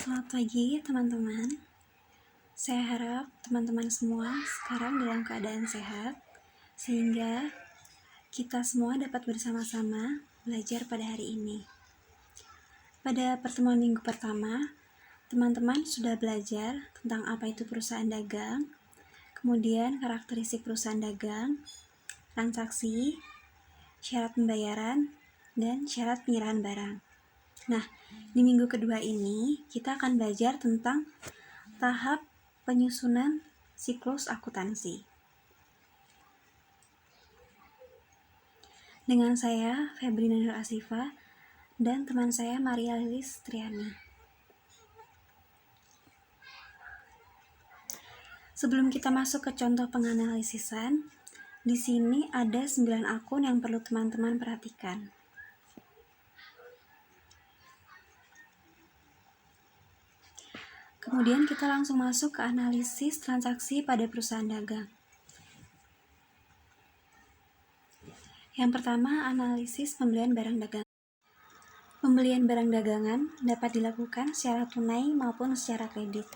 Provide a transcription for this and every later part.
Selamat pagi teman-teman. Saya harap teman-teman semua sekarang dalam keadaan sehat, sehingga kita semua dapat bersama-sama belajar pada hari ini. Pada pertemuan minggu pertama, teman-teman sudah belajar tentang apa itu perusahaan dagang, kemudian karakteristik perusahaan dagang, transaksi, syarat pembayaran, dan syarat penyerahan barang. Nah, di minggu kedua ini kita akan belajar tentang tahap penyusunan siklus akuntansi. Dengan saya, Febrina Nur Asifa, dan teman saya Maria Lilis Triani. Sebelum kita masuk ke contoh penganalisisan, di sini ada 9 akun yang perlu teman-teman perhatikan. Kemudian kita langsung masuk ke analisis transaksi pada perusahaan dagang. Yang pertama, analisis pembelian barang dagangan. Pembelian barang dagangan dapat dilakukan secara tunai maupun secara kredit.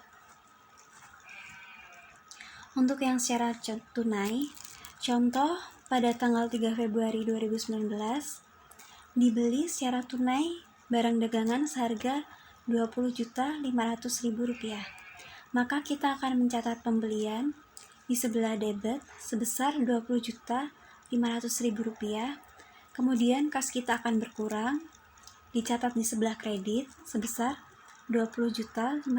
Untuk yang secara tunai, contoh pada tanggal 3 Februari 2019, dibeli secara tunai barang dagangan seharga Rp20.500.000. Maka kita akan mencatat pembelian di sebelah debit sebesar Rp20.500.000. Kemudian kas kita akan berkurang, dicatat di sebelah kredit sebesar Rp20.500.000.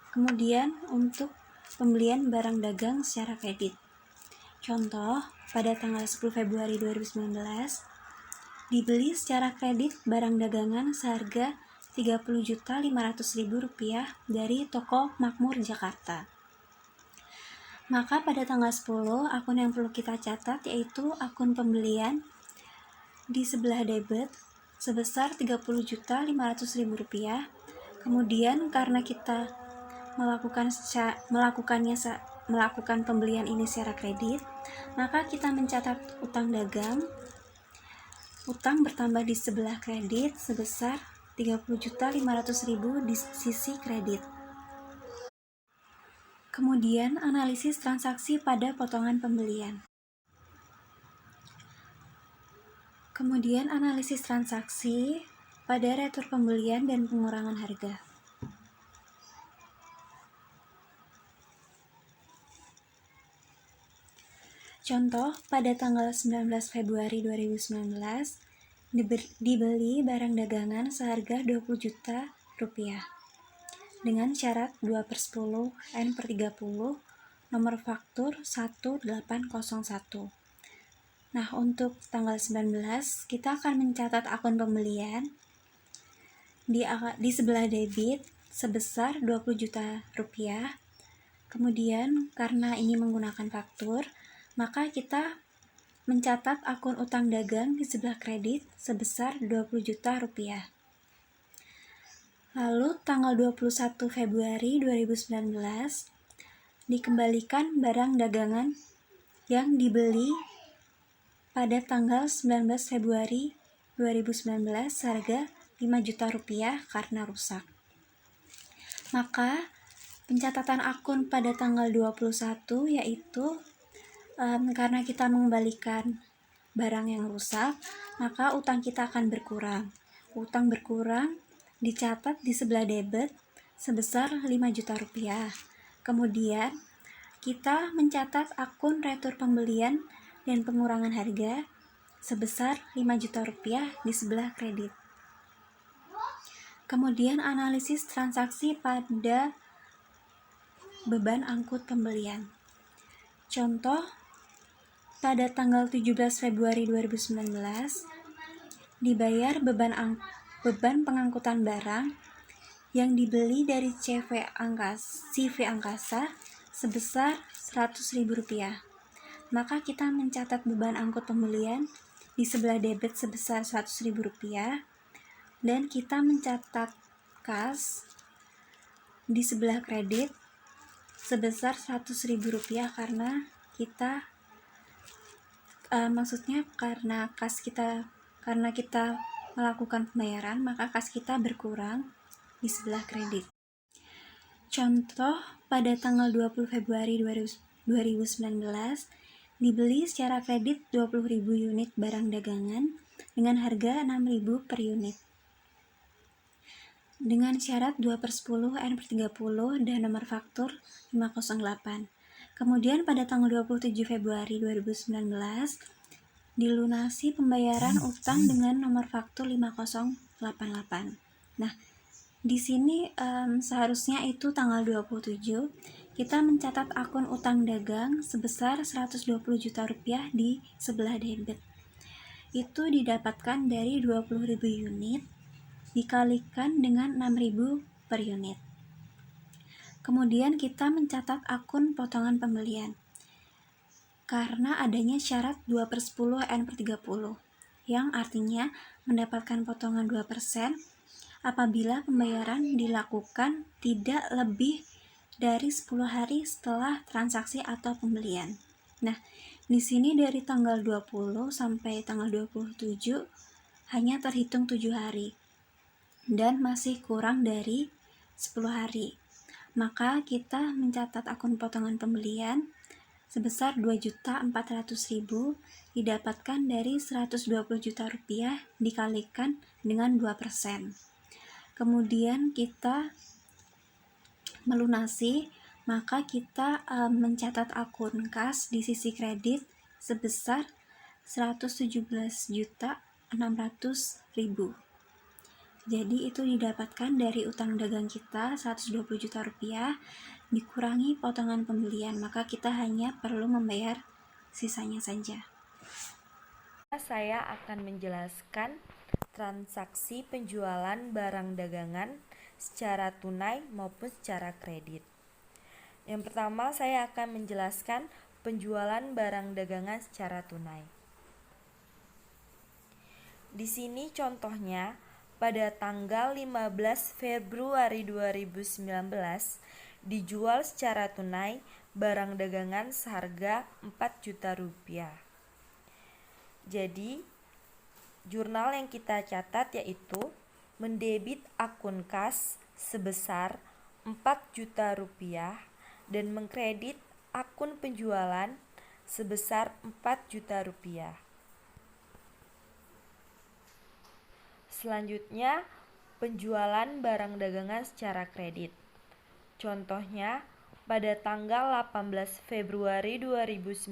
Kemudian untuk pembelian barang dagang secara kredit. Contoh, pada tanggal 10 Februari 2019, dibeli secara kredit barang dagangan seharga Rp30.500.000 dari toko Makmur Jakarta. Maka pada tanggal 10, akun yang perlu kita catat yaitu akun pembelian di sebelah debit sebesar Rp30.500.000. Kemudian karena kita melakukan pembelian ini secara kredit, maka kita mencatat utang dagang. Utang bertambah di sebelah kredit sebesar Rp30.500.000 di sisi kredit. Kemudian analisis transaksi pada potongan pembelian. Kemudian analisis transaksi pada retur pembelian dan pengurangan harga. Contoh, pada tanggal 19 Februari 2019, dibeli barang dagangan seharga Rp20 juta dengan syarat 2/10 N/30, nomor faktur 1801. Nah, untuk tanggal 19, kita akan mencatat akun pembelian di sebelah debit sebesar Rp20 juta. Kemudian, karena ini menggunakan faktur, maka kita mencatat akun utang dagang di sebelah kredit sebesar Rp20 juta. Lalu tanggal 21 Februari 2019 dikembalikan barang dagangan yang dibeli pada tanggal 19 Februari 2019 seharga Rp5 juta karena rusak. Maka pencatatan akun pada tanggal 21 yaitu karena kita mengembalikan barang yang rusak, maka utang kita akan berkurang. Utang berkurang dicatat di sebelah debit sebesar Rp5 juta. Kemudian kita mencatat akun retur pembelian dan pengurangan harga sebesar Rp5 juta di sebelah kredit. Kemudian analisis transaksi pada beban angkut pembelian. Contoh, pada tanggal 17 Februari 2019 dibayar beban pengangkutan barang yang dibeli dari CV Angkasa sebesar Rp100.000. Maka kita mencatat beban angkut pembelian di sebelah debit sebesar Rp100.000 dan kita mencatat kas di sebelah kredit sebesar Rp100.000 karena kita karena kita melakukan pembayaran, maka kas kita berkurang di sebelah kredit. Contoh, pada tanggal 20 Februari 2019, dibeli secara kredit 20.000 unit barang dagangan dengan harga 6.000 per unit. Dengan syarat 2/10 N/30 dan nomor faktur 508. Kemudian pada tanggal 27 Februari 2019, dilunasi pembayaran utang dengan nomor faktur 5088. Nah, di sini seharusnya itu tanggal 27 kita mencatat akun utang dagang sebesar 120 juta rupiah di sebelah debit. Itu didapatkan dari 20.000 unit dikalikan dengan 6.000 per unit. Kemudian kita mencatat akun potongan pembelian karena adanya syarat 2/10 N/30 yang artinya mendapatkan potongan 2% apabila pembayaran dilakukan tidak lebih dari 10 hari setelah transaksi atau pembelian. Nah, di sini dari tanggal 20 sampai tanggal 27 hanya terhitung 7 hari dan masih kurang dari 10 hari. Maka kita mencatat akun potongan pembelian sebesar 2.400.000 didapatkan dari 120 juta rupiah dikalikan dengan 2%. Kemudian kita melunasi, maka kita mencatat akun kas di sisi kredit sebesar 117.600.000. Jadi itu didapatkan dari utang dagang kita 120 juta rupiah dikurangi potongan pembelian, maka kita hanya perlu membayar sisanya saja. Saya akan menjelaskan transaksi penjualan barang dagangan secara tunai maupun secara kredit. Yang pertama, saya akan menjelaskan penjualan barang dagangan secara tunai. Di sini contohnya, pada tanggal 15 Februari 2019 dijual secara tunai barang dagangan seharga 4 juta rupiah. Jadi, jurnal yang kita catat yaitu mendebit akun kas sebesar 4 juta rupiah dan mengkredit akun penjualan sebesar 4 juta rupiah. Selanjutnya, penjualan barang dagangan secara kredit. Contohnya, pada tanggal 18 Februari 2019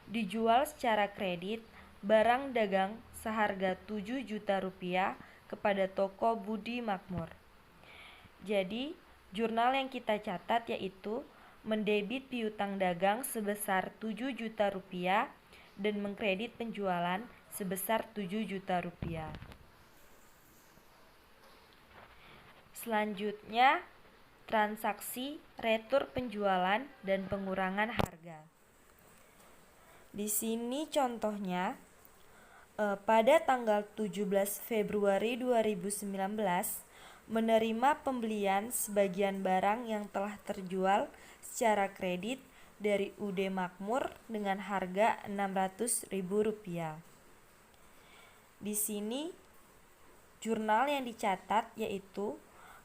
dijual secara kredit barang dagang seharga 7 juta rupiah kepada toko Budi Makmur. Jadi, jurnal yang kita catat yaitu mendebit piutang dagang sebesar 7 juta rupiah dan mengkredit penjualan sebesar 7 juta rupiah. Selanjutnya, transaksi retur penjualan dan pengurangan harga. Di sini contohnya, pada tanggal 17 Februari 2019 menerima pembelian sebagian barang yang telah terjual secara kredit dari UD Makmur dengan harga Rp600.000. Di sini jurnal yang dicatat yaitu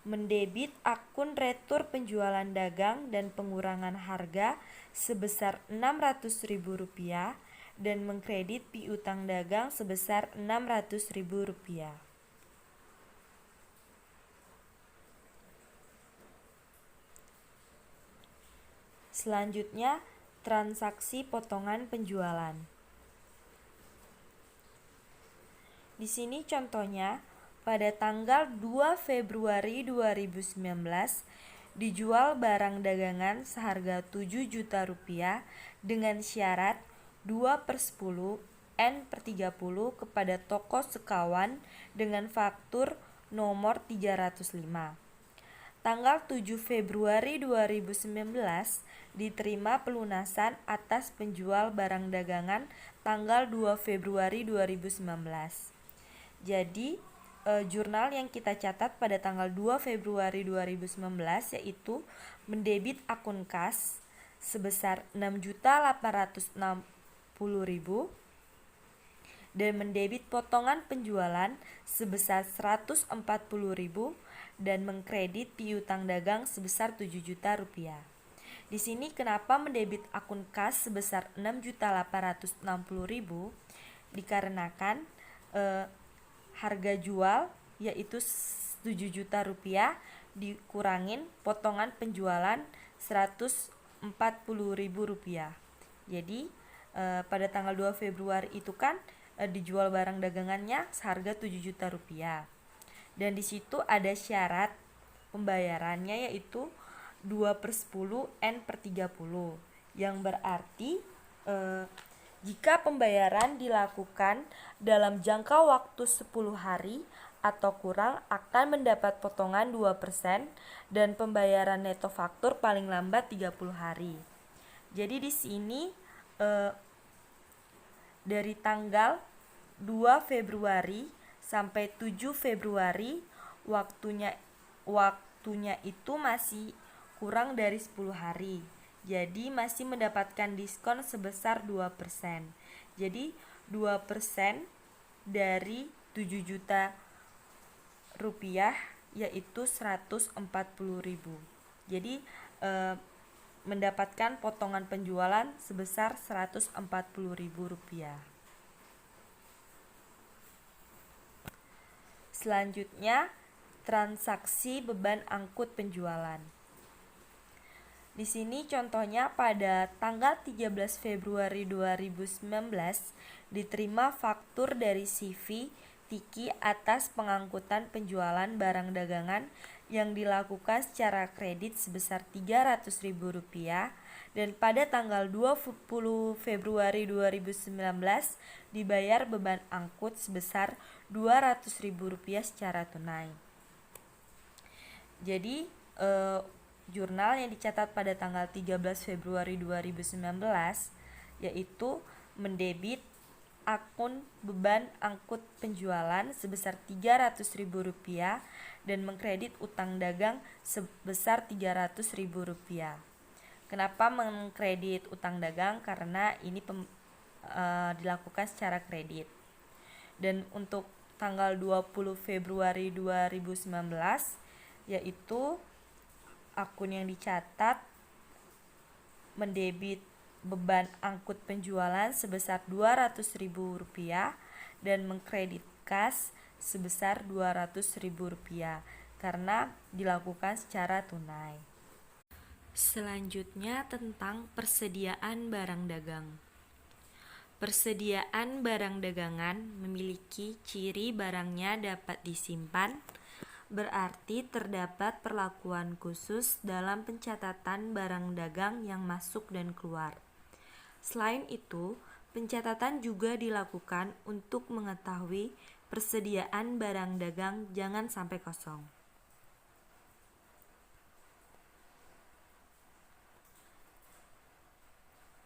mendebit akun retur penjualan dagang dan pengurangan harga sebesar Rp600.000 dan mengkredit piutang dagang sebesar Rp600.000. Selanjutnya, transaksi potongan penjualan. Di sini contohnya, pada tanggal 2 Februari 2019 dijual barang dagangan seharga 7 juta rupiah dengan syarat 2/10 N/30 kepada toko Sekawan dengan faktur nomor 305. Tanggal 7 Februari 2019 diterima pelunasan atas penjual barang dagangan tanggal 2 Februari 2019. Jadi, jurnal yang kita catat pada tanggal 2 Februari 2019 yaitu mendebit akun kas sebesar 6.860.000 dan mendebit potongan penjualan sebesar 140.000 dan mengkredit piutang dagang sebesar 7 juta rupiah. Di sini kenapa mendebit akun kas sebesar 6.860.000? Dikarenakan harga jual yaitu 7 juta rupiah dikurangin potongan penjualan 140.000 rupiah. Jadi pada tanggal 2 Februari itu kan dijual barang dagangannya seharga 7 juta rupiah. Dan di situ ada syarat pembayarannya yaitu 2/10 N/30, yang berarti jika pembayaran dilakukan dalam jangka waktu 10 hari atau kurang akan mendapat potongan 2% dan pembayaran neto faktur paling lambat 30 hari. Jadi di sini dari tanggal 2 Februari sampai 7 Februari waktunya itu masih kurang dari 10 hari. Jadi masih mendapatkan diskon sebesar 2%. Jadi 2% dari 7 juta rupiah yaitu 140.000. Jadi mendapatkan potongan penjualan sebesar 140.000 rupiah. Selanjutnya, transaksi beban angkut penjualan. Di sini contohnya pada tanggal 13 Februari 2019 diterima faktur dari CV Tiki atas pengangkutan penjualan barang dagangan yang dilakukan secara kredit sebesar Rp300.000 dan pada tanggal 20 Februari 2019 dibayar beban angkut sebesar Rp200.000 secara tunai. Jadi jurnal yang dicatat pada tanggal 13 Februari 2019 yaitu mendebit akun beban angkut penjualan sebesar Rp300.000 dan mengkredit utang dagang sebesar Rp300.000. Kenapa mengkredit utang dagang? Karena ini dilakukan secara kredit. Dan untuk tanggal 20 Februari 2019 yaitu akun yang dicatat mendebit beban angkut penjualan sebesar Rp200.000 dan mengkredit kas sebesar Rp200.000 karena dilakukan secara tunai. Selanjutnya tentang persediaan barang dagang. Persediaan barang dagangan memiliki ciri barangnya dapat disimpan, berarti terdapat perlakuan khusus dalam pencatatan barang dagang yang masuk dan keluar. Selain itu, pencatatan juga dilakukan untuk mengetahui persediaan barang dagang jangan sampai kosong.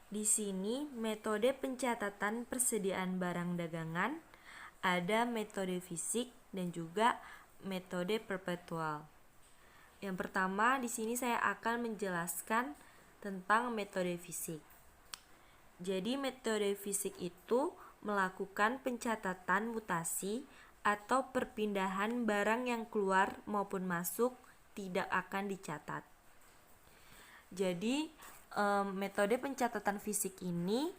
Di sini metode pencatatan persediaan barang dagangan, ada metode fisik dan juga metode perpetual. Yang pertama di sini saya akan menjelaskan tentang metode fisik. Jadi metode fisik itu melakukan pencatatan mutasi atau perpindahan barang yang keluar maupun masuk tidak akan dicatat. Jadi metode pencatatan fisik ini,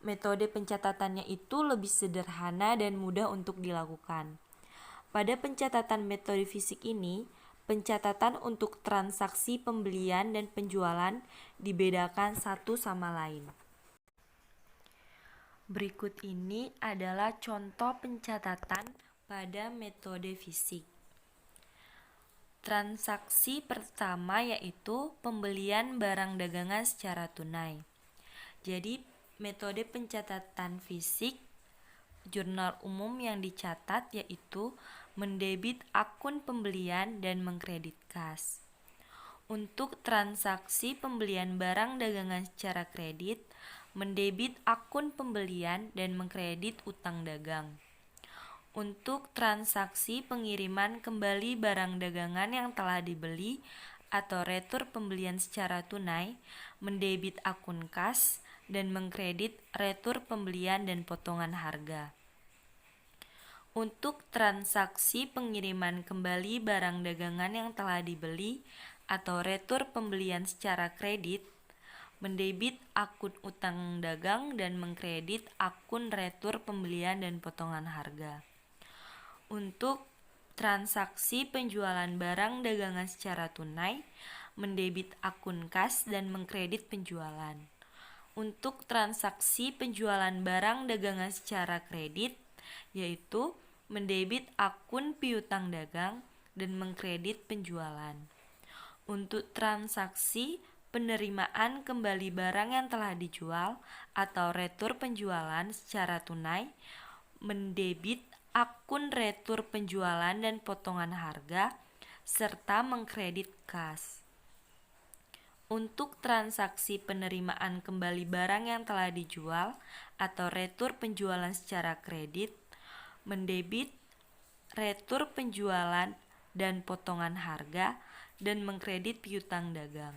metode pencatatannya itu lebih sederhana dan mudah untuk dilakukan. Pada pencatatan metode fisik ini, pencatatan untuk transaksi pembelian dan penjualan dibedakan satu sama lain. Berikut ini adalah contoh pencatatan pada metode fisik. Transaksi pertama yaitu pembelian barang dagangan secara tunai. Jadi metode pencatatan fisik jurnal umum yang dicatat yaitu mendebit akun pembelian dan mengkredit kas. Untuk transaksi pembelian barang dagangan secara kredit, mendebit akun pembelian dan mengkredit utang dagang. Untuk transaksi pengiriman kembali barang dagangan yang telah dibeli atau retur pembelian secara tunai, mendebit akun kas dan mengkredit retur pembelian dan potongan harga. Untuk transaksi pengiriman kembali barang dagangan yang telah dibeli atau retur pembelian secara kredit, mendebit akun utang dagang dan mengkredit akun retur pembelian dan potongan harga. Untuk transaksi penjualan barang dagangan secara tunai, mendebit akun kas dan mengkredit penjualan. Untuk transaksi penjualan barang dagangan secara kredit, yaitu mendebit akun piutang dagang dan mengkredit penjualan. Untuk transaksi penerimaan kembali barang yang telah dijual atau retur penjualan secara tunai, mendebit akun retur penjualan dan potongan harga, serta mengkredit kas. Untuk transaksi penerimaan kembali barang yang telah dijual atau retur penjualan secara kredit, mendebit retur penjualan dan potongan harga dan mengkredit piutang dagang.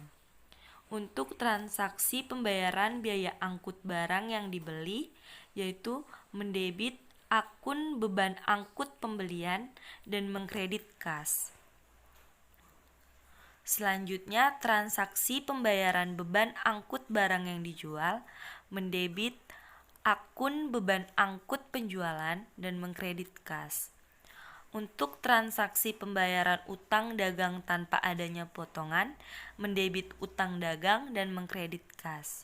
Untuk transaksi pembayaran biaya angkut barang yang dibeli, yaitu mendebit akun beban angkut pembelian dan mengkredit kas. Selanjutnya, transaksi pembayaran beban angkut barang yang dijual, mendebit akun beban angkut penjualan dan mengkredit kas. Untuk transaksi pembayaran utang dagang tanpa adanya potongan, mendebit utang dagang dan mengkredit kas.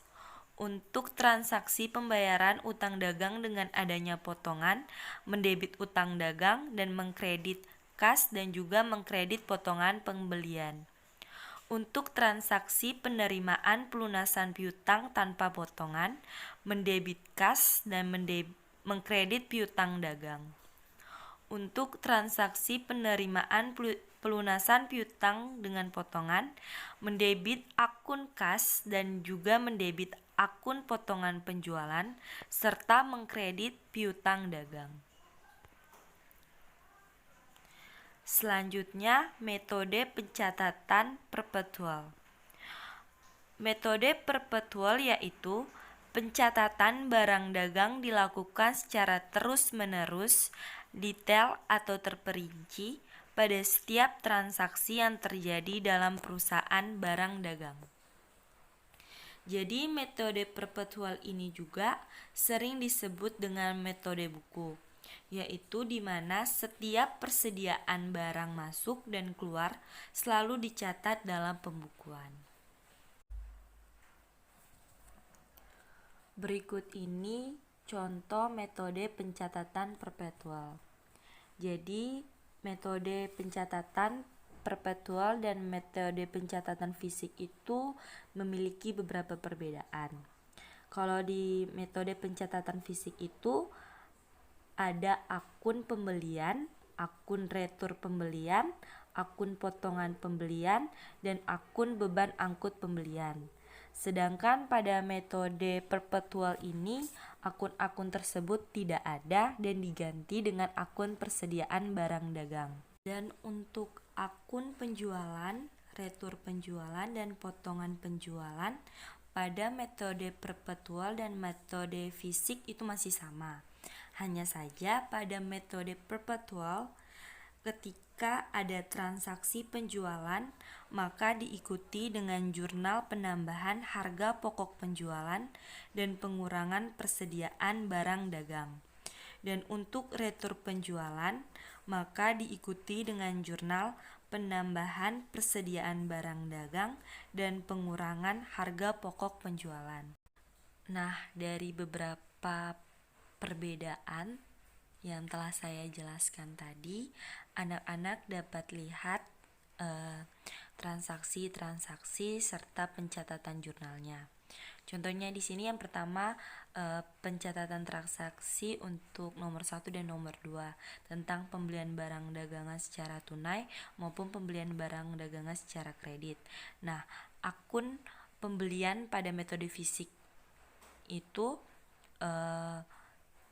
Untuk transaksi pembayaran utang dagang dengan adanya potongan, mendebit utang dagang dan mengkredit kas dan juga mengkredit potongan pembelian. Untuk transaksi penerimaan pelunasan piutang tanpa potongan, mendebit kas dan mengkredit piutang dagang. Untuk transaksi penerimaan pelunasan piutang dengan potongan, mendebit akun kas dan juga mendebit akun potongan penjualan serta mengkredit piutang dagang. Selanjutnya, metode pencatatan perpetual. Metode perpetual yaitu pencatatan barang dagang dilakukan secara terus-menerus, detail atau terperinci pada setiap transaksi yang terjadi dalam perusahaan barang dagang. Jadi metode perpetual ini juga sering disebut dengan metode buku, yaitu di mana setiap persediaan barang masuk dan keluar selalu dicatat dalam pembukuan. Berikut ini contoh metode pencatatan perpetual. Jadi, metode pencatatan perpetual dan metode pencatatan fisik itu memiliki beberapa perbedaan. Kalau di metode pencatatan fisik itu ada akun pembelian, akun retur pembelian, akun potongan pembelian, dan akun beban angkut pembelian. Sedangkan pada metode perpetual ini, akun-akun tersebut tidak ada dan diganti dengan akun persediaan barang dagang. Dan untuk akun penjualan, retur penjualan, dan potongan penjualan, pada metode perpetual dan metode fisik itu masih sama. Hanya saja pada metode perpetual, ketika ada transaksi penjualan, maka diikuti dengan jurnal penambahan harga pokok penjualan dan pengurangan persediaan barang dagang. Dan untuk retur penjualan, maka diikuti dengan jurnal penambahan persediaan barang dagang dan pengurangan harga pokok penjualan. Nah, dari beberapa perbedaan yang telah saya jelaskan tadi, anak-anak dapat lihat transaksi-transaksi serta pencatatan jurnalnya. Contohnya di sini yang pertama pencatatan transaksi untuk nomor 1 dan nomor 2 tentang pembelian barang dagangan secara tunai maupun pembelian barang dagangan secara kredit. Nah, akun pembelian pada metode fisik itu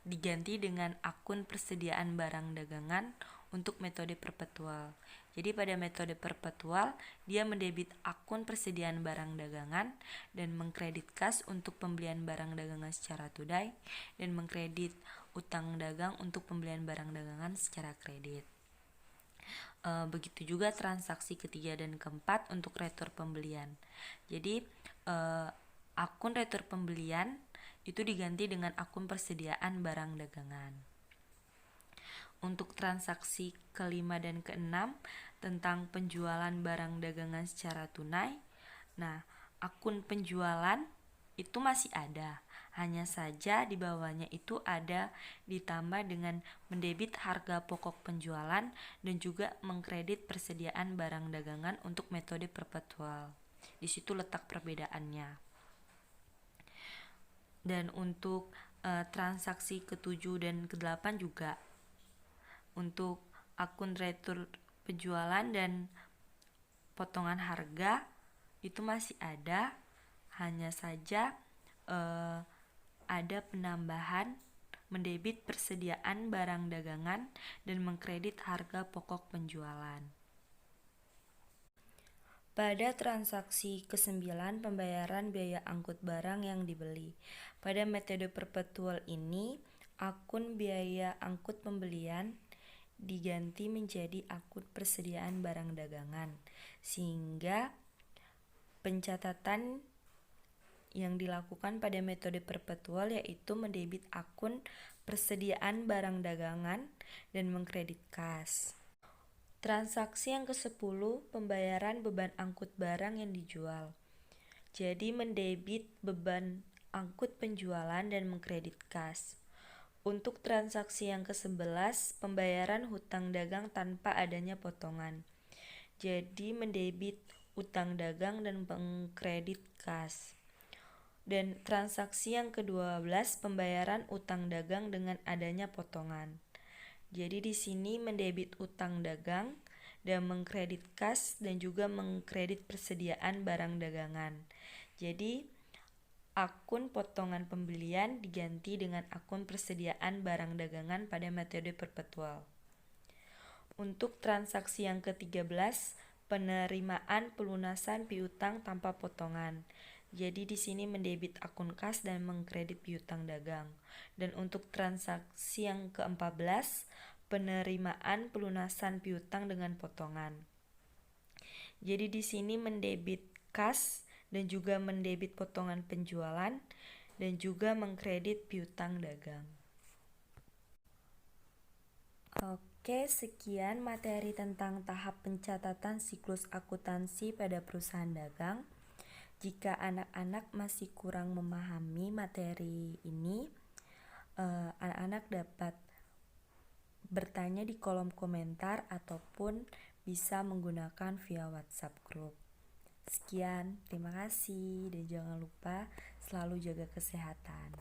diganti dengan akun persediaan barang dagangan untuk metode perpetual. Jadi pada metode perpetual, dia mendebit akun persediaan barang dagangan dan mengkredit kas untuk pembelian barang dagangan secara tunai dan mengkredit utang dagang untuk pembelian barang dagangan secara kredit. Begitu juga transaksi ketiga dan keempat untuk retur pembelian. Jadi akun retur pembelian itu diganti dengan akun persediaan barang dagangan. Untuk transaksi kelima dan keenam tentang penjualan barang dagangan secara tunai, nah akun penjualan itu masih ada, hanya saja di bawahnya itu ada ditambah dengan mendebit harga pokok penjualan dan juga mengkredit persediaan barang dagangan untuk metode perpetual. Di situ letak perbedaannya. Dan untuk transaksi ke-7 dan ke-8 juga untuk akun retur penjualan dan potongan harga itu masih ada, hanya saja ada penambahan mendebit persediaan barang dagangan dan mengkredit harga pokok penjualan. Pada transaksi ke-9, pembayaran biaya angkut barang yang dibeli. Pada metode perpetual ini, akun biaya angkut pembelian diganti menjadi akun persediaan barang dagangan, sehingga pencatatan yang dilakukan pada metode perpetual yaitu mendebit akun persediaan barang dagangan dan mengkredit kas. Transaksi yang ke-10, pembayaran beban angkut barang yang dijual. Jadi mendebit beban angkut penjualan dan mengkredit kas. Untuk transaksi yang ke-11, pembayaran hutang dagang tanpa adanya potongan. Jadi mendebit utang dagang dan mengkredit kas. Dan transaksi yang ke-12, pembayaran utang dagang dengan adanya potongan. Jadi di sini mendebit utang dagang dan mengkredit kas dan juga mengkredit persediaan barang dagangan. Jadi akun potongan pembelian diganti dengan akun persediaan barang dagangan pada metode perpetual. Untuk transaksi yang ke-13, penerimaan pelunasan piutang tanpa potongan. Jadi di sini mendebit akun kas dan mengkredit piutang dagang. Dan untuk transaksi yang ke-14, penerimaan pelunasan piutang dengan potongan. Jadi di sini mendebit kas dan juga mendebit potongan penjualan dan juga mengkredit piutang dagang. Oke, sekian materi tentang tahap pencatatan siklus akuntansi pada perusahaan dagang. Jika anak-anak masih kurang memahami materi ini, anak-anak dapat bertanya di kolom komentar ataupun bisa menggunakan via WhatsApp group. Sekian, terima kasih dan jangan lupa selalu jaga kesehatan.